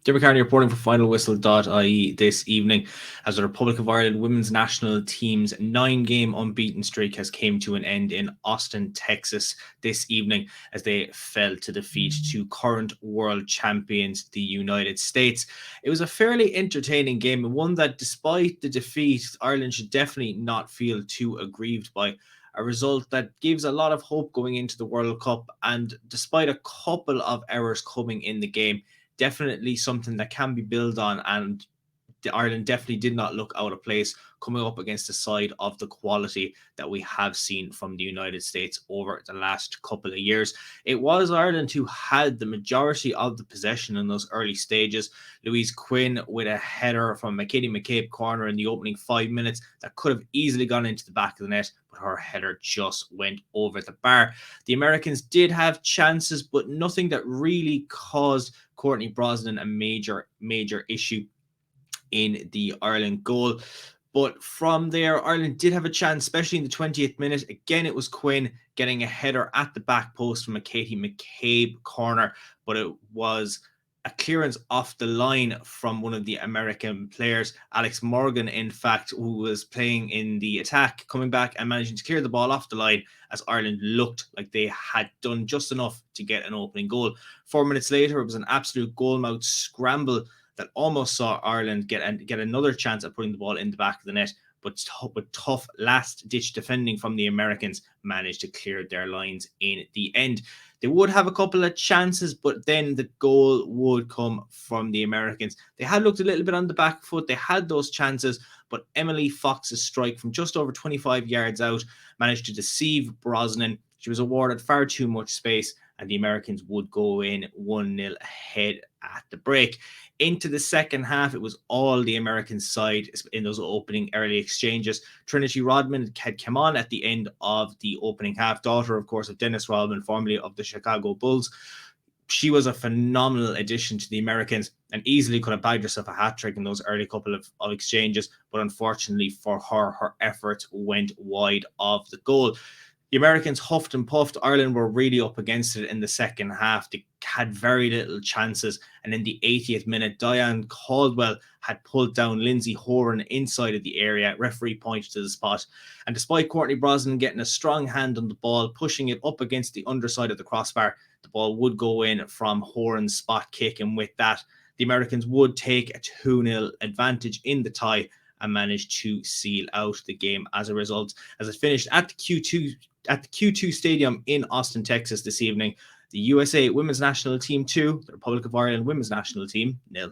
Diarmuid Kearney reporting for finalwhistle.ie this evening as the Republic of Ireland women's national team's 9-game unbeaten streak has came to an end in Austin, Texas this evening as they fell to defeat to current world champions, the United States. It was a fairly entertaining game and one that, despite the defeat, Ireland should definitely not feel too aggrieved by. A result that gives a lot of hope going into the World Cup, and despite a couple of errors coming in the game, definitely something that can be built on, and Ireland definitely did not look out of place coming up against a side of the quality that we have seen from the United States over the last couple of years. It was Ireland who had the majority of the possession in those early stages. Louise Quinn with a header from Katie McCabe corner in the opening 5 minutes that could have easily gone into the back of the net, but her header just went over the bar. The Americans did have chances, but nothing that really caused Courtney Brosnan a major issue in the Ireland goal. But from there, Ireland did have a chance, especially in the 20th minute. Again, it was Quinn getting a header at the back post from a Katie McCabe corner, but it was a clearance off the line from one of the American players, Alex Morgan, in fact, who was playing in the attack, coming back and managing to clear the ball off the line as Ireland looked like they had done just enough to get an opening goal. 4 minutes later, it was an absolute goal-mouth scramble that almost saw Ireland get another chance at putting the ball in the back of the net, but with tough last-ditch defending from the Americans, managed to clear their lines in the end. They would have a couple of chances, but then the goal would come from the Americans. They had looked a little bit on the back foot. They had those chances, but Emily Fox's strike from just over 25 yards out managed to deceive Brosnan. She was awarded far too much space, and the Americans would go in 1-0 ahead at the break. Into the second half, it was all the American side in those opening early exchanges. Trinity Rodman had come on at the end of the opening half, daughter, of course, of Dennis Rodman, formerly of the Chicago Bulls. She was a phenomenal addition to the Americans and easily could have bagged herself a hat-trick in those early couple of exchanges, but unfortunately for her, her effort went wide of the goal. The Americans huffed and puffed. Ireland were really up against it in the second half. They had very little chances. And in the 80th minute, Diane Caldwell had pulled down Lindsay Horan inside of the area. Referee pointed to the spot. And despite Courtney Brosnan getting a strong hand on the ball, pushing it up against the underside of the crossbar, the ball would go in from Horan's spot kick. And with that, the Americans would take a 2-0 advantage in the tie and managed to seal out the game as a result. As it finished at the Q2 Stadium in Austin, Texas this evening, the USA Women's National Team 2, the Republic of Ireland Women's National Team 0.